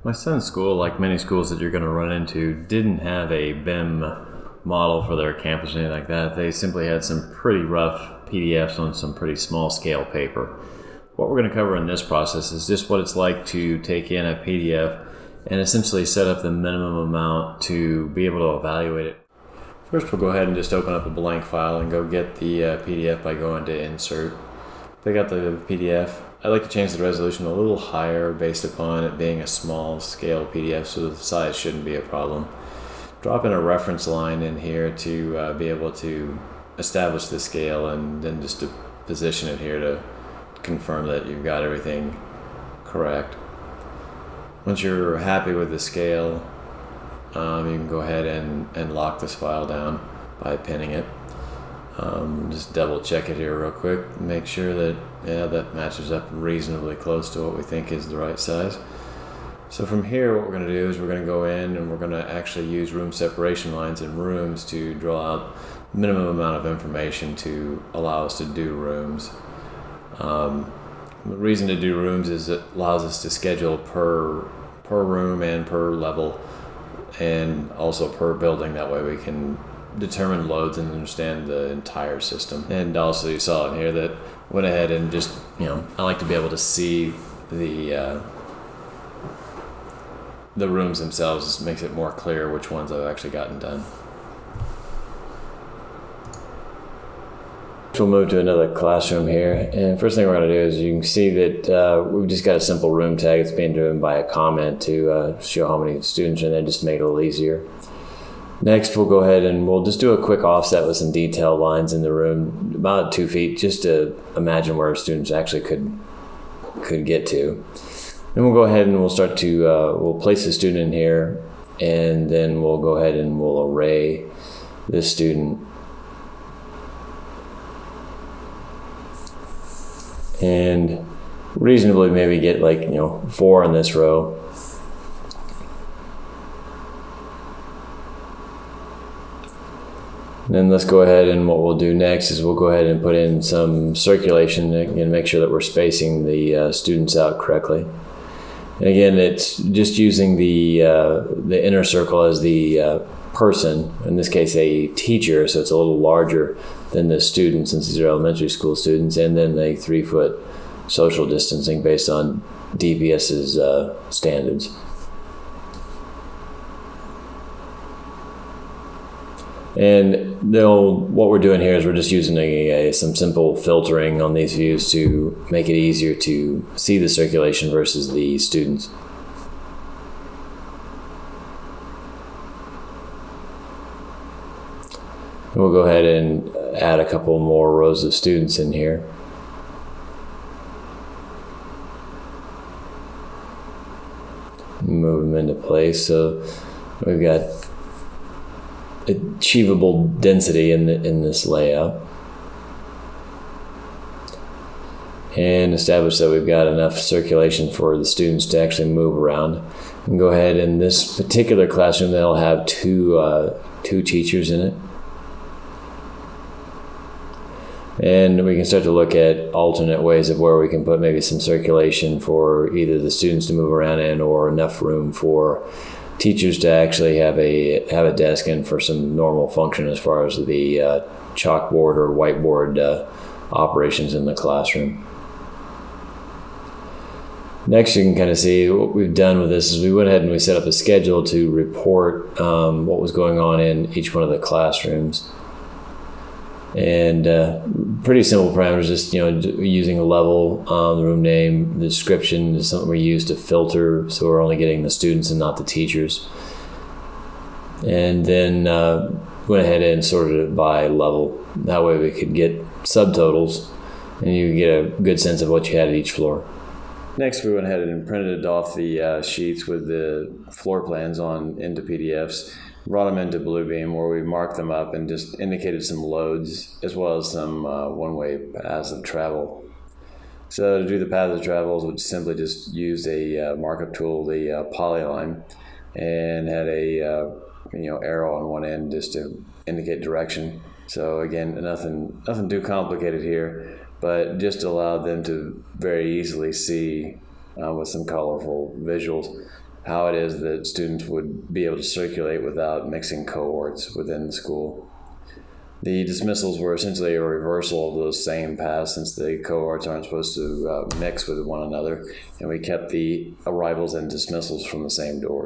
My son's school, like many schools that you're going to run into, didn't have a BIM model for their campus or anything like that. They simply had some pretty rough PDFs on some pretty small scale paper. What we're going to cover in this process is just what it's like to take in a PDF and essentially set up the minimum amount to be able to evaluate it. First, we'll go ahead and just open up a blank file and go get the PDF by going to Insert. Pick out the PDF. I like to change the resolution a little higher based upon it being a small scale PDF, so the size shouldn't be a problem. Drop in a reference line in here to be able to establish the scale, and then just to position it here to confirm that you've got everything correct. Once you're happy with the scale, you can go ahead and lock this file down by pinning it. Just double check it here real quick, make sure that that matches up reasonably close to what we think is the right size. So from here, what we're going to do is we're going to go in and we're going to actually use room separation lines in rooms to draw out the minimum amount of information to allow us to do rooms. The reason to do rooms is it allows us to schedule per room and per level, and also per building. That way we can determine loads and understand the entire system. And also you saw in here that went ahead and just, I like to be able to see the rooms themselves. Just makes it more clear which ones I've actually gotten done. We'll move to another classroom here, and first thing we're going to do is you can see that we've just got a simple room tag. It's being driven by a comment to show how many students are in there, just to make it a little easier. Next, we'll go ahead and we'll just do a quick offset with some detail lines in the room, about 2 feet, just to imagine where students actually could get to. Then we'll go ahead and we'll start to we'll place the student in here, and then we'll go ahead and we'll array this student. And reasonably maybe get 4 in this row. And then let's go ahead, and what we'll do next is we'll go ahead and put in some circulation and make sure that we're spacing the students out correctly. And again, it's just using the inner circle as the person, in this case a teacher, so it's a little larger than the students since these are elementary school students, and then a 3-foot social distancing based on DPS's standards. And what we're doing here is we're just using some simple filtering on these views to make it easier to see the circulation versus the students. And we'll go ahead and add a couple more rows of students in here. Move them into place. So we've got achievable density in this layout, and establish that we've got enough circulation for the students to actually move around. And go ahead, in this particular classroom they'll have two teachers in it, and we can start to look at alternate ways of where we can put maybe some circulation for either the students to move around in, or enough room for teachers to actually have a desk and for some normal function as far as the chalkboard or whiteboard operations in the classroom. Next, you can kind of see what we've done with this is we went ahead and we set up a schedule to report what was going on in each one of the classrooms. And pretty simple parameters, just using a level, the room name, the description is something we use to filter, so we're only getting the students and not the teachers. And then went ahead and sorted it by level. That way we could get subtotals, and you get a good sense of what you had at each floor. Next, we went ahead and printed off the sheets with the floor plans into PDFs. Brought them into Bluebeam, where we marked them up and just indicated some loads as well as some one-way paths of travel. So to do the paths of travel, we simply just used a markup tool, the polyline, and had a arrow on one end just to indicate direction. So again, nothing too complicated here, but just allowed them to very easily see with some colorful visuals how it is that students would be able to circulate without mixing cohorts within the school. The dismissals were essentially a reversal of those same paths, since the cohorts aren't supposed to mix with one another, and we kept the arrivals and dismissals from the same doors.